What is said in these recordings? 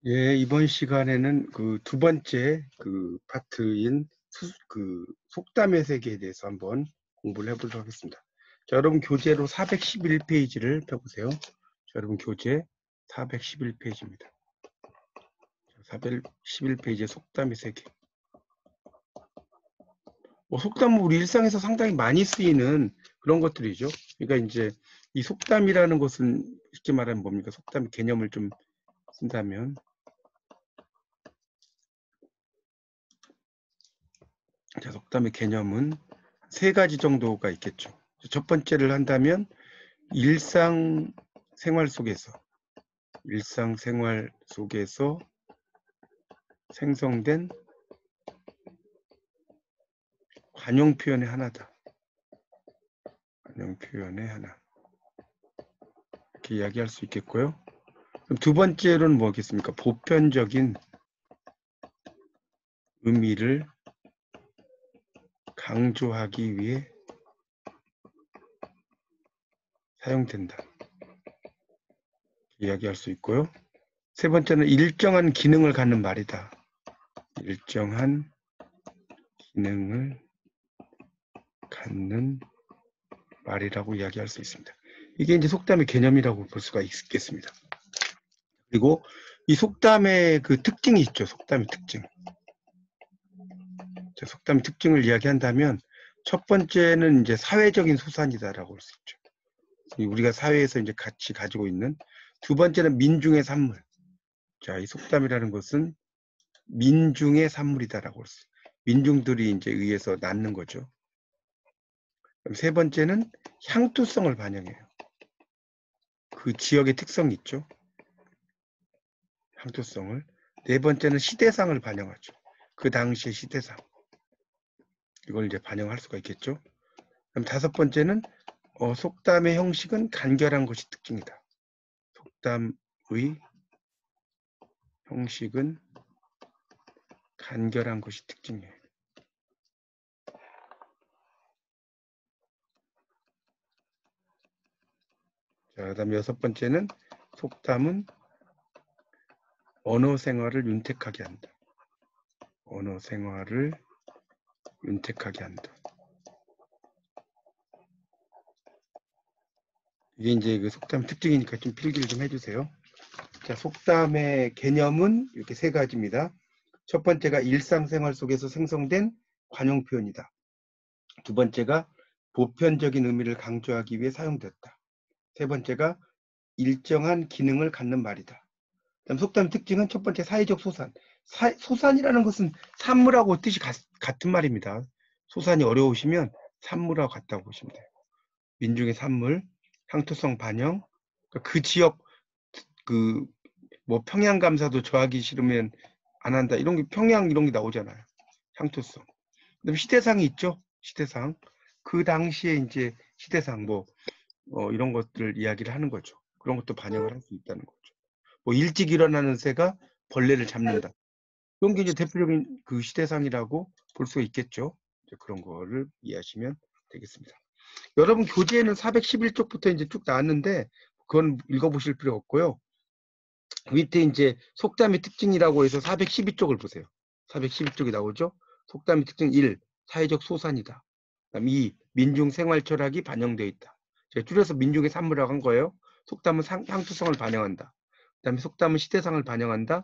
예, 이번 시간에는 그 두 번째 그 파트인 속담의 세계에 대해서 한번 공부를 해보도록 하겠습니다. 자, 여러분 교재로 411페이지를 펴보세요. 자, 여러분 교재 411페이지입니다. 411페이지의 속담의 세계. 속담은 우리 일상에서 상당히 많이 쓰이는 그런 것들이죠. 그러니까 이제 이 속담이라는 것은 쉽게 말하면 뭡니까? 속담 개념을 좀 쓴다면, 자, 속담의 개념은 세 가지 정도가 있겠죠. 첫 번째를 한다면 일상생활 속에서 생성된 관용 표현의 하나다. 관용 표현의 하나. 이렇게 이야기할 수 있겠고요. 그럼 두 번째로는 뭐겠습니까? 보편적인 의미를 강조하기 위해 사용된다. 이야기할 수 있고요. 세 번째는 일정한 기능을 갖는 말이다. 일정한 기능을 갖는 말이라고 이야기할 수 있습니다. 이게 이제 속담의 개념이라고 볼 수가 있겠습니다. 그리고 이 속담의 그 특징이 있죠. 속담의 특징. 속담의 특징을 이야기한다면 첫 번째는 이제 사회적인 소산이다라고 할 수 있죠. 우리가 사회에서 이제 같이 가지고 있는. 두 번째는 민중의 산물. 자, 이 속담이라는 것은 민중의 산물이다라고 할 수 있어요. 민중들이 이제 의해서 낳는 거죠. 그럼 세 번째는 향토성을 반영해요. 그 지역의 특성이 있죠. 향토성을. 네 번째는 시대상을 반영하죠. 그 당시의 시대상. 이걸 이제 반영할 수가 있겠죠. 그럼 다섯 번째는 속담의 형식은 간결한 것이 특징이다. 속담의 형식은 간결한 것이 특징이에요. 자, 그다음 여섯 번째는 속담은 언어 생활을 윤택하게 한다. 언어 생활을 윤택하게 한다. 이게 이제 그 속담 특징이니까 좀 필기를 좀 해주세요. 자, 속담의 개념은 이렇게 세 가지입니다. 첫 번째가 일상생활 속에서 생성된 관용 표현이다. 두 번째가 보편적인 의미를 강조하기 위해 사용됐다. 세 번째가 일정한 기능을 갖는 말이다. 그다음 속담의 특징은 첫 번째 사회적 소산. 소산이라는 것은 산물하고 뜻이 같은 말입니다. 소산이 어려우시면 산물하고 같다고 보시면 돼요. 민중의 산물, 향토성 반영, 그 지역 그 뭐 평양 감사도 좋아하기 싫으면 안 한다. 이런 게 평양 이런 게 나오잖아요. 향토성. 그다음 시대상이 있죠. 시대상. 그 당시에 이제 시대상 이런 것들 이야기를 하는 거죠. 그런 것도 반영을 할 수 있다는 거죠. 뭐 일찍 일어나는 새가 벌레를 잡는다. 그런 게 이제 대표적인 그 시대상이라고 볼 수가 있겠죠. 이제 그런 거를 이해하시면 되겠습니다. 여러분 교재에는 411쪽부터 이제 쭉 나왔는데 그건 읽어보실 필요 없고요. 밑에 이제 속담의 특징이라고 해서 412쪽을 보세요. 412쪽이 나오죠. 속담의 특징 1. 사회적 소산이다. 그다음 2. 민중 생활 철학이 반영되어 있다. 제가 줄여서 민중의 산물이라고 한 거예요. 속담은 향토성을 반영한다. 그다음에 속담은 시대상을 반영한다.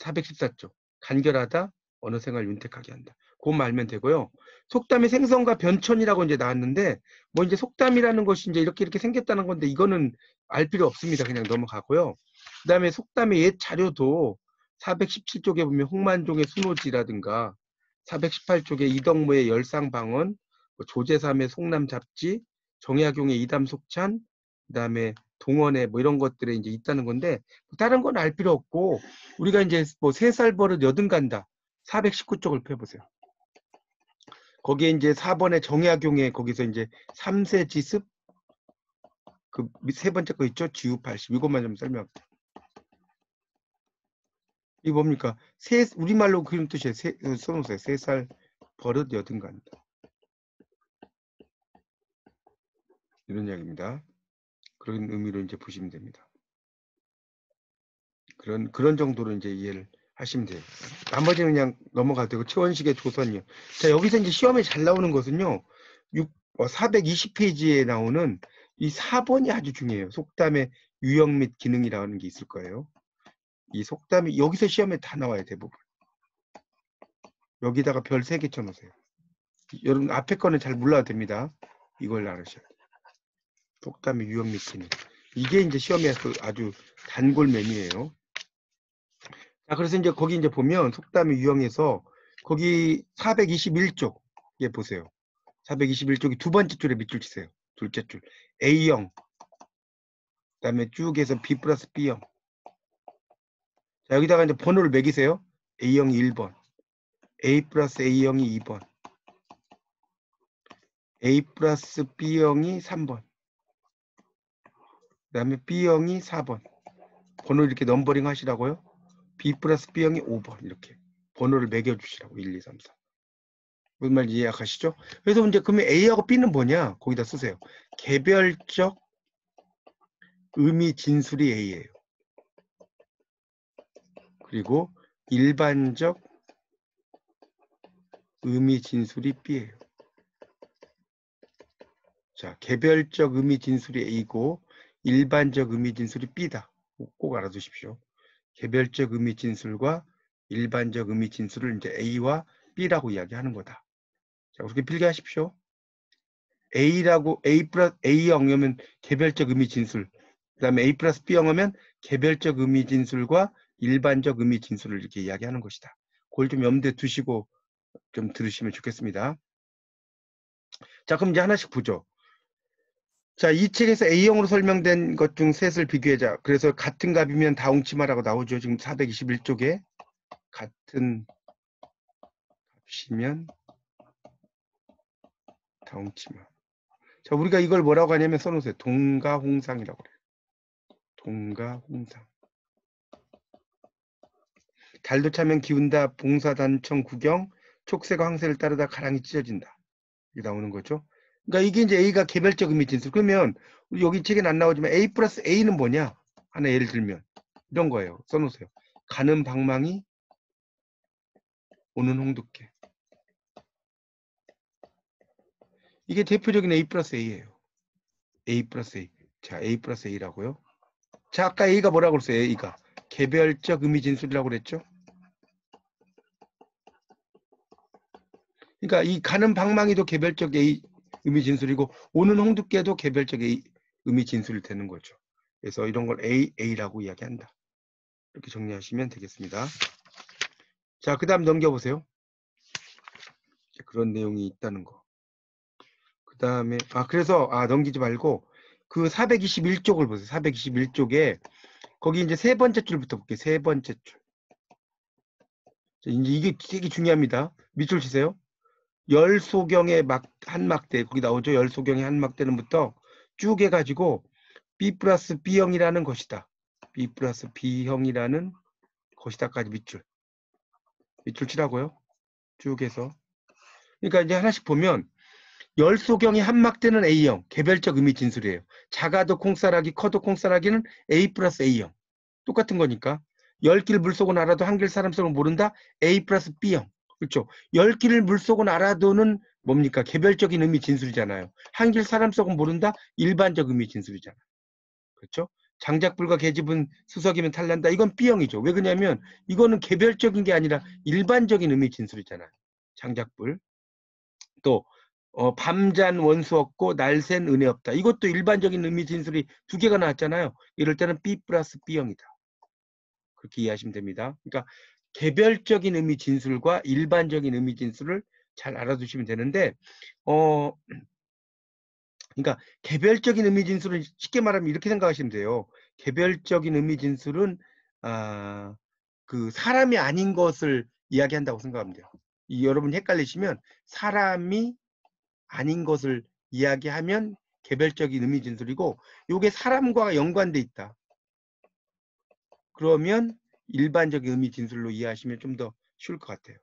414쪽. 간결하다. 언어 생활 윤택하게 한다. 그것만 알면 되고요. 속담의 생성과 변천이라고 이제 나왔는데 뭐 이제 속담이라는 것이 이제 이렇게 생겼다는 건데 이거는 알 필요 없습니다. 그냥 넘어가고요. 그다음에 속담의 옛 자료도 417쪽에 보면 홍만종의 순호지라든가 418쪽에 이덕무의 열상방언, 조재삼의 송남잡지, 정약용의 이담속찬, 그다음에 동원의 뭐 이런 것들에 이제 있다는 건데 다른 건 알 필요 없고 우리가 이제 뭐 3살 버릇 여든 간다 419쪽을 펴보세요. 거기에 이제 4번에 정약용의 거기서 이제 3세 지습 그 세 번째 거 있죠 지우 80 이것만 좀 설명할게요. 이게 뭡니까? 우리말로 그런 뜻이에요. 써놓으세요. 3살 버릇 여든 간다. 이런 이야기입니다. 그런 의미로 이제 보시면 됩니다. 그런 정도로 이제 이해를 하시면 돼요. 나머지는 그냥 넘어가도 되고, 최원식의 조선이요. 자, 여기서 이제 시험에 잘 나오는 것은요, 420페이지에 나오는 이 4번이 아주 중요해요. 속담의 유형 및 기능이라는 게 있을 거예요. 이 속담이 여기서 시험에 다 나와요, 대부분. 여기다가 별 3개 쳐놓으세요. 여러분 앞에 거는 잘 몰라도 됩니다. 이걸 알으셔야 돼요. 속담의 유형 및 기능. 이게 이제 시험에서 아주 단골 메뉴예요. 자, 그래서 이제 거기 이제 보면 속담의 유형에서 거기 421쪽 예 보세요. 421쪽이 두 번째 줄에 밑줄 치세요. 둘째 줄 A형, 그다음에 쭉 해서 B 플러스 B형. 자, 여기다가 이제 번호를 매기세요. A형이 1번, A 플러스 A형이 2번, A 플러스 B형이 3번, 그다음에 B형이 4번. 번호 이렇게 넘버링 하시라고요. B 플러스 B형이 5번 이렇게 번호를 매겨주시라고. 1, 2, 3, 4. 무슨 말인지 이해하시죠? 그래서 이제 그러면 A하고 B는 뭐냐? 거기다 쓰세요. 개별적 의미 진술이 A예요. 그리고 일반적 의미 진술이 B예요. 자, 개별적 의미 진술이 A고 일반적 의미 진술이 B다. 꼭 알아두십시오. 개별적 의미 진술과 일반적 의미 진술을 이제 A와 B라고 이야기하는 거다. 자, 그렇게 필기하십시오. A라고 A 플러스 A형이면 개별적 의미 진술. 그다음에 A 플러스 B형이면 개별적 의미 진술과 일반적 의미 진술을 이렇게 이야기하는 것이다. 그걸 좀 염두에 두시고 좀 들으시면 좋겠습니다. 자, 그럼 이제 하나씩 보죠. 자, 이 책에서 A형으로 설명된 것 중 셋을 비교하자. 그래서 같은 값이면 다홍치마라고 나오죠. 지금 421쪽에 같은 값이면 다홍치마. 자, 우리가 이걸 뭐라고 하냐면 써놓으세요. 동가홍상이라고 그래요. 동가홍상. 달도 차면 기운다. 봉사단청 구경. 촉새가 황새를 따르다 가랑이 찢어진다. 이게 나오는 거죠. 그러니까 이게 이제 A가 개별적 의미 진술. 그러면 우리 여기 책에는 안 나오지만 A 플러스 A는 뭐냐? 하나 예를 들면 이런 거예요. 써놓으세요. 가는 방망이, 오는 홍두깨. 이게 대표적인 A 플러스 A예요. A 플러스 A. 자, A 플러스 A라고요. 자, 아까 A가 뭐라고 그랬어요? A가 개별적 의미 진술이라고 그랬죠. 그러니까 이 가는 방망이도 개별적 A 의미 진술이고 오는 홍두깨도 개별적 A 의미 진술이 되는 거죠. 그래서 이런 걸 A라고 이야기한다. 이렇게 정리하시면 되겠습니다. 자, 그 다음 넘겨보세요. 그런 내용이 있다는 거. 그 다음에 그래서 넘기지 말고 그 421쪽을 보세요. 421쪽에 거기 이제 세 번째 줄부터 볼게요. 세 번째 줄. 자, 이제 이게 되게 중요합니다. 밑줄 치세요. 열소경의 한막대 거기 나오죠. 열소경의 한막대는부터 쭉 해가지고 B 플러스 B형이라는 것이다. B 플러스 B형이라는 것이다까지 밑줄 치라고요. 쭉 해서. 그러니까 이제 하나씩 보면 열소경의 한막대는 A형, 개별적 의미 진술이에요. 작아도 콩쌀아기, 커도 콩쌀아기는 A 플러스 A형. 똑같은 거니까. 열길 물속은 알아도 한길 사람 속은 모른다. A 플러스 B형. 그렇죠. 열길을 물속은 알아도는 뭡니까? 개별적인 의미 진술이잖아요. 한길 사람 속은 모른다. 일반적 의미 진술이잖아요. 그렇죠. 장작불과 계집은 수석이면 탈난다. 이건 B형이죠. 왜 그러냐면 이거는 개별적인 게 아니라 일반적인 의미 진술이잖아요. 장작불. 또 밤잔 원수 없고 날샌 은혜 없다. 이것도 일반적인 의미 진술이 두 개가 나왔잖아요. 이럴 때는 B 플러스 B형이다. 그렇게 이해하시면 됩니다. 그러니까 개별적인 의미 진술과 일반적인 의미 진술을 잘 알아두시면 되는데 그러니까 개별적인 의미 진술은 쉽게 말하면 이렇게 생각하시면 돼요. 개별적인 의미 진술은 그 사람이 아닌 것을 이야기한다고 생각하면 돼요. 여러분 헷갈리시면 사람이 아닌 것을 이야기하면 개별적인 의미 진술이고 이게 사람과 연관돼 있다. 그러면 일반적인 의미 진술로 이해하시면 좀 더 쉬울 것 같아요.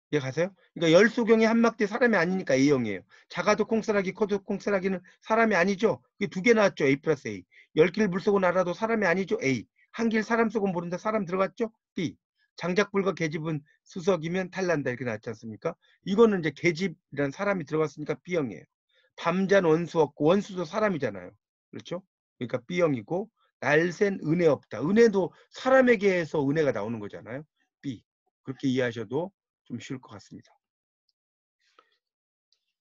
이해가세요? 그러니까 열소경의 한막대 사람이 아니니까 A형이에요. 작아도 콩쌀아기, 커도 콩쌀아기는 사람이 아니죠. 이게 두 개 나왔죠. A 플러스 A. 열길 물속은 알아도 사람이 아니죠. A. 한길 사람 속은 모른다. 사람 들어갔죠? B. 장작불과 계집은 수석이면 탈난다. 이렇게 나왔지 않습니까? 이거는 이제 계집이라는 사람이 들어갔으니까 B형이에요. 밤잔 원수 없고 원수도 사람이잖아요. 그렇죠? 그러니까 B형이고 날샌 은혜 없다. 은혜도 사람에게서 은혜가 나오는 거잖아요. B. 그렇게 이해하셔도 좀 쉬울 것 같습니다.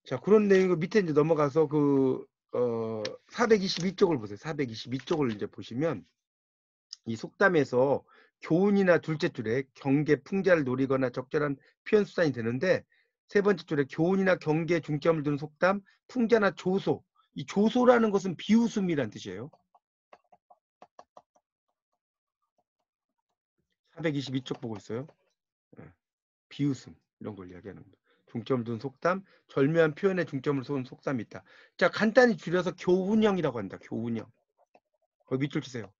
자, 그런 내용 밑에 이제 넘어가서 422쪽을 보세요. 422쪽을 이제 보시면 이 속담에서 교훈이나 둘째 줄에 경계, 풍자를 노리거나 적절한 표현 수단이 되는데 세 번째 줄에 교훈이나 경계에 중점을 두는 속담, 풍자나 조소. 이 조소라는 것은 비웃음이란 뜻이에요. 422쪽 보고 있어요. 비웃음 이런 걸 이야기하는 겁니다. 중점을 둔 속담, 절묘한 표현에 중점을 둔 속담이 있다. 자, 간단히 줄여서 교훈형이라고 한다. 교훈형. 거기 밑줄 치세요.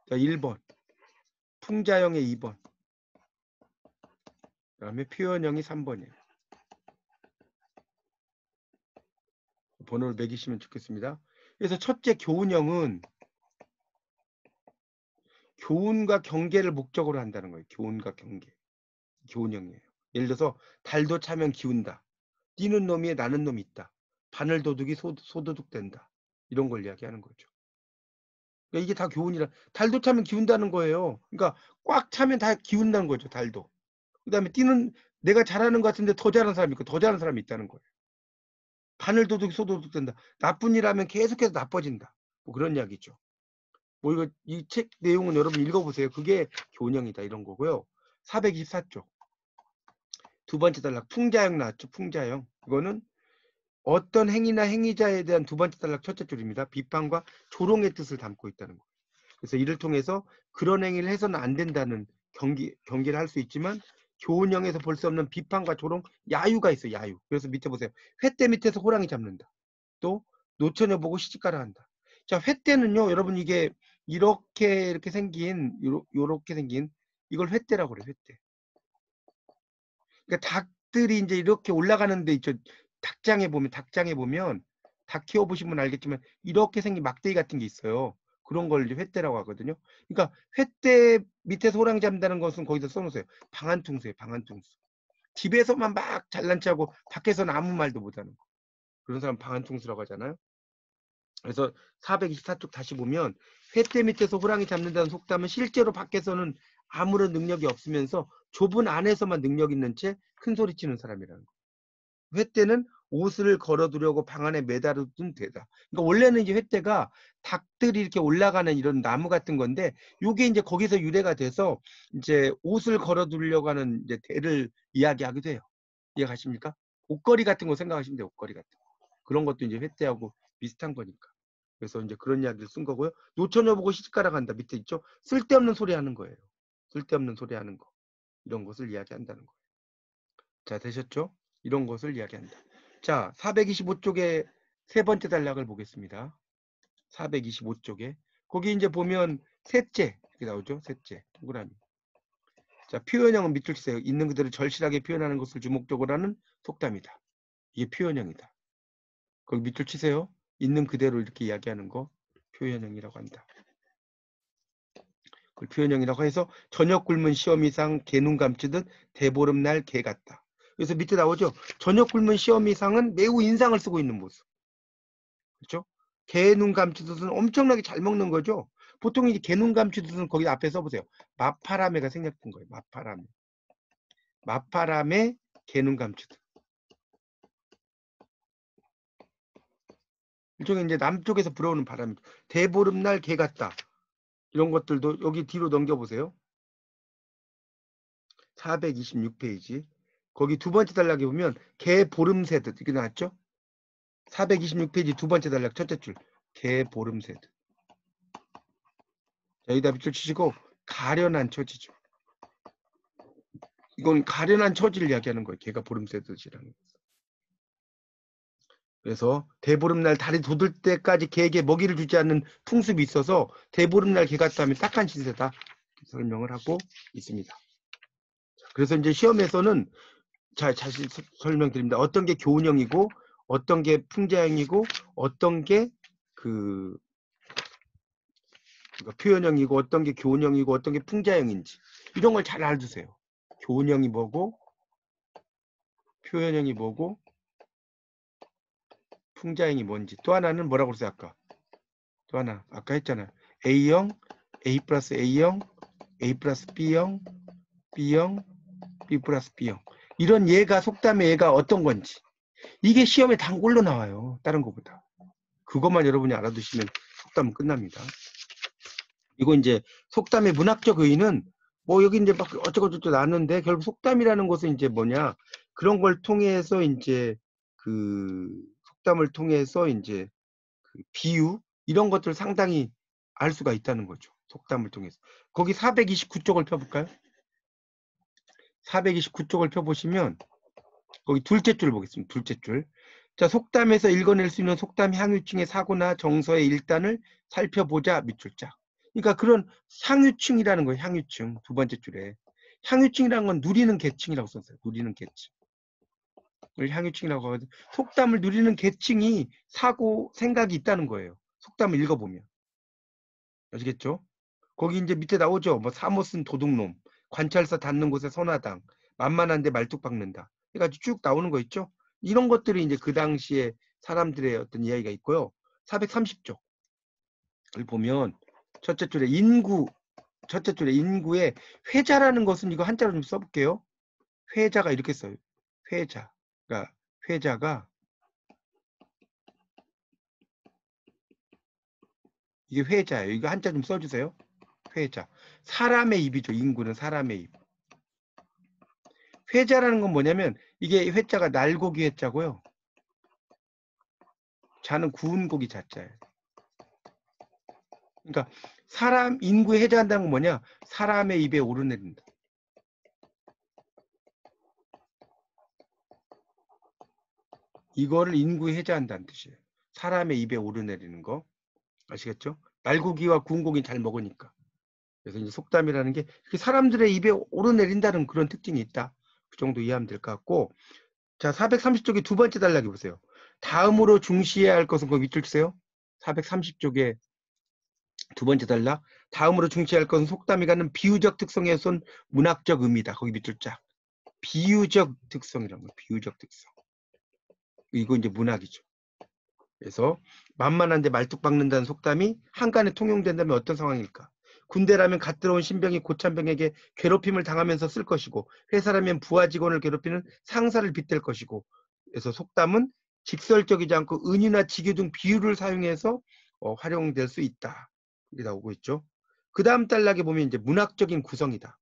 자, 1번. 풍자형의 2번. 그다음에 표현형이 3번이에요. 번호를 매기시면 좋겠습니다. 그래서 첫째 교훈형은 교훈과 경계를 목적으로 한다는 거예요. 교훈과 경계. 교훈형이에요. 예를 들어서 달도 차면 기운다. 뛰는 놈이 나는 놈이 있다. 바늘 도둑이 소도둑 된다. 이런 걸 이야기하는 거죠. 그러니까 이게 다 교훈이라. 달도 차면 기운다는 거예요. 그러니까 꽉 차면 다 기운다는 거죠. 달도. 그다음에 뛰는 내가 잘하는 것 같은데 더 잘하는 사람이 있고 더 잘하는 사람이 있다는 거예요. 바늘 도둑이 소도둑 된다. 나쁜 일 하면 계속해서 나빠진다. 뭐 그런 이야기죠. 뭐 이거 이 책 내용은 여러분 읽어보세요. 그게 교훈형이다 이런 거고요. 424쪽 두 번째 단락 풍자형 나왔죠. 풍자형. 이거는 어떤 행위나 행위자에 대한 두 번째 단락 첫째 줄입니다. 비판과 조롱의 뜻을 담고 있다는 거예요. 그래서 이를 통해서 그런 행위를 해서는 안 된다는 경계를 할 수 있지만 교훈형에서 볼 수 없는 비판과 조롱, 야유가 있어요. 야유. 그래서 밑에 보세요. 횃대 밑에서 호랑이 잡는다. 또 노처녀 보고 시집가라 한다. 자, 횃대는요. 여러분 이게 이렇게 생긴 요렇게 생긴 이걸 횃대라고 그래요. 횃대. 그러니까 닭들이 이제 이렇게 올라가는 데 있죠. 닭장 보면 닭 키워보시면 알겠지만 이렇게 생긴 막대기 같은 게 있어요. 그런 걸 이제 횃대라고 하거든요. 그러니까 횃대 밑에서 호랑이 잡는다는 것은 거기서 써놓으세요. 방한퉁수예요. 방한퉁수. 집에서만 막 잘난 체하고 밖에서는 아무 말도 못하는 거. 그런 사람 방한퉁수라고 하잖아요. 그래서 424쪽 다시 보면 횃대 밑에서 호랑이 잡는다는 속담은 실제로 밖에서는 아무런 능력이 없으면서 좁은 안에서만 능력 있는 채 큰 소리 치는 사람이라는 거. 횃대는 옷을 걸어두려고 방 안에 매달아둔 대다. 그러니까 원래는 이제 횃대가 닭들이 이렇게 올라가는 이런 나무 같은 건데 요게 이제 거기서 유래가 돼서 이제 옷을 걸어두려고 하는 이제 대를 이야기하기도 해요. 이해가십니까? 옷걸이 같은 거 생각하시면 돼요. 옷걸이 같은 거. 그런 것도 이제 횃대하고 비슷한 거니까. 그래서 이제 그런 이야기를 쓴 거고요. 노처녀 보고 시집가라 간다. 밑에 있죠. 쓸데없는 소리 하는 거예요. 쓸데없는 소리 하는 거. 이런 것을 이야기한다는 거예요. 자, 되셨죠? 이런 것을 이야기한다. 자, 425쪽에 세 번째 단락을 보겠습니다. 425쪽에. 거기 이제 보면 셋째. 이렇게 나오죠. 셋째. 동그라미. 자, 표현형은 밑줄 치세요. 있는 그대로 절실하게 표현하는 것을 주목적으로 하는 속담이다. 이게 표현형이다. 거기 밑줄 치세요. 있는 그대로 이렇게 이야기하는 거 표현형이라고 한다. 그걸 표현형이라고 해서 저녁 굶은 시어미상 개눈 감추듯 대보름날 개 같다. 그래서 밑에 나오죠. 저녁 굶은 시어미상은 매우 인상을 쓰고 있는 모습. 그렇죠? 개눈 감추듯은 엄청나게 잘 먹는 거죠. 보통 이제 개눈 감추듯은 거기 앞에 써보세요. 마파라메가 생략된 거예요. 마파라메. 마파라메 개눈 감추듯. 일종의 이제 남쪽에서 불어오는 바람이죠. 대보름날 개 같다. 이런 것들도 여기 뒤로 넘겨보세요. 426페이지. 거기 두 번째 단락에 보면 개 보름 새듯 이렇게 나왔죠? 426페이지 두 번째 단락 첫째 줄. 개 보름 새듯. 여기다 밑줄 치시고 가련한 처지죠. 이건 가련한 처지를 이야기하는 거예요. 개가 보름 새듯이라는 거. 그래서 대보름날 달이 돋을 때까지 개에게 먹이를 주지 않는 풍습이 있어서 대보름날 개 같다 하면 딱한 시세다 설명을 하고 있습니다. 그래서 이제 시험에서는 다시 설명드립니다. 어떤 게 교훈형이고 어떤 게 풍자형이고 어떤 게 그 그러니까 표현형이고 어떤 게 교훈형이고 어떤 게 풍자형인지 이런 걸 잘 알아두세요. 교훈형이 뭐고 표현형이 뭐고 풍자형이 뭔지. 또 하나는 뭐라고 그랬어요 아까? 또 하나 아까 했잖아요. A형, A 플러스 A형, A 플러스 B형, B형, B 플러스 B형. 이런 얘가 속담의 얘가 어떤 건지. 이게 시험에 단골로 나와요. 다른 것보다. 그것만 여러분이 알아두시면 속담은 끝납니다. 이거 이제 속담의 문학적 의의는 뭐 여기 이제 막 어쩌고저쩌고 나왔는데 결국 속담이라는 것은 이제 뭐냐 그런 걸 통해서 이제 그 속담을 통해서 이제 그 비유 이런 것들 상당히 알 수가 있다는 거죠. 속담을 통해서. 거기 429쪽을 펴볼까요? 429쪽을 펴보시면 거기 둘째 줄 보겠습니다. 둘째 줄. 자, 속담에서 읽어낼 수 있는 속담 향유층의 사고나 정서의 일단을 살펴보자 밑줄짝. 그러니까 그런 향유층이라는 거예요. 향유층. 두 번째 줄에. 향유층이라는 건 누리는 계층이라고 썼어요. 누리는 계층. 향유층이라고 하거든요. 속담을 누리는 계층이 사고, 생각이 있다는 거예요. 속담을 읽어보면. 아시겠죠? 거기 이제 밑에 나오죠. 뭐 사못은 도둑놈, 관찰사 닿는 곳에 선화당, 만만한데 말뚝 박는다. 해가지고 쭉 나오는 거 있죠. 이런 것들이 이제 그 당시에 사람들의 어떤 이야기가 있고요. 430쪽을 보면 첫째 줄에 첫째 줄에 인구의 회자라는 것은 이거 한자로 좀 써볼게요. 회자가 이렇게 써요. 회자. 그러니까 회자가 이게 회자예요. 이거 한자 좀 써주세요. 회자. 사람의 입이죠. 인구는 사람의 입. 회자라는 건 뭐냐면 이게 회자가 날고기 회자고요. 자는 구운 고기 자자예요. 그러니까 사람 인구에 해자한다는 건 뭐냐? 사람의 입에 오르내린다. 이거를 인구에 해자한다는 뜻이에요. 사람의 입에 오르내리는 거. 아시겠죠? 날고기와 구운 고기는 잘 먹으니까. 그래서 이제 속담이라는 게 사람들의 입에 오르내린다는 그런 특징이 있다. 그 정도 이해하면 될 것 같고. 자, 430쪽에 두 번째 단락이 보세요. 다음으로 중시해야 할 것은 그 밑줄 치세요. 430쪽에 두 번째 단락. 다음으로 중시할 것은 속담이 갖는 비유적 특성에 선 문학적 의미다. 거기 밑줄 짝. 비유적 특성이라는 거예요. 비유적 특성. 이거 이제 문학이죠. 그래서 만만한데 말뚝 박는다는 속담이 한간에 통용된다면 어떤 상황일까? 군대라면 갓 들어온 신병이 고참병에게 괴롭힘을 당하면서 쓸 것이고 회사라면 부하 직원을 괴롭히는 상사를 빗댈 것이고 그래서 속담은 직설적이지 않고 은유나 직유 등 비유를 사용해서 활용될 수 있다. 이게 나오고 있죠. 그 다음 단락에 보면 이제 문학적인 구성이다.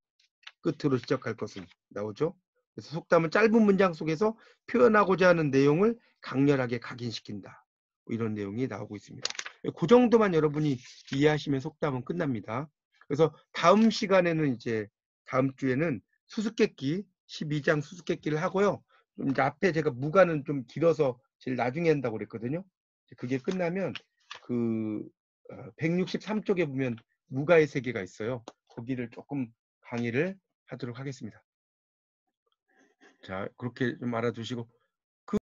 끝으로 지적할 것은 나오죠. 그래서 속담은 짧은 문장 속에서 표현하고자 하는 내용을 강렬하게 각인시킨다. 이런 내용이 나오고 있습니다. 그 정도만 여러분이 이해하시면 속담은 끝납니다. 그래서 다음 시간에는 이제 다음 주에는 수수께끼 12장 수수께끼를 하고요. 이제 앞에 제가 무가는 좀 길어서 제일 나중에 한다고 그랬거든요. 그게 끝나면 그 163쪽에 보면 무가의 세계가 있어요. 거기를 조금 강의를 하도록 하겠습니다. 자, 그렇게 좀 알아두시고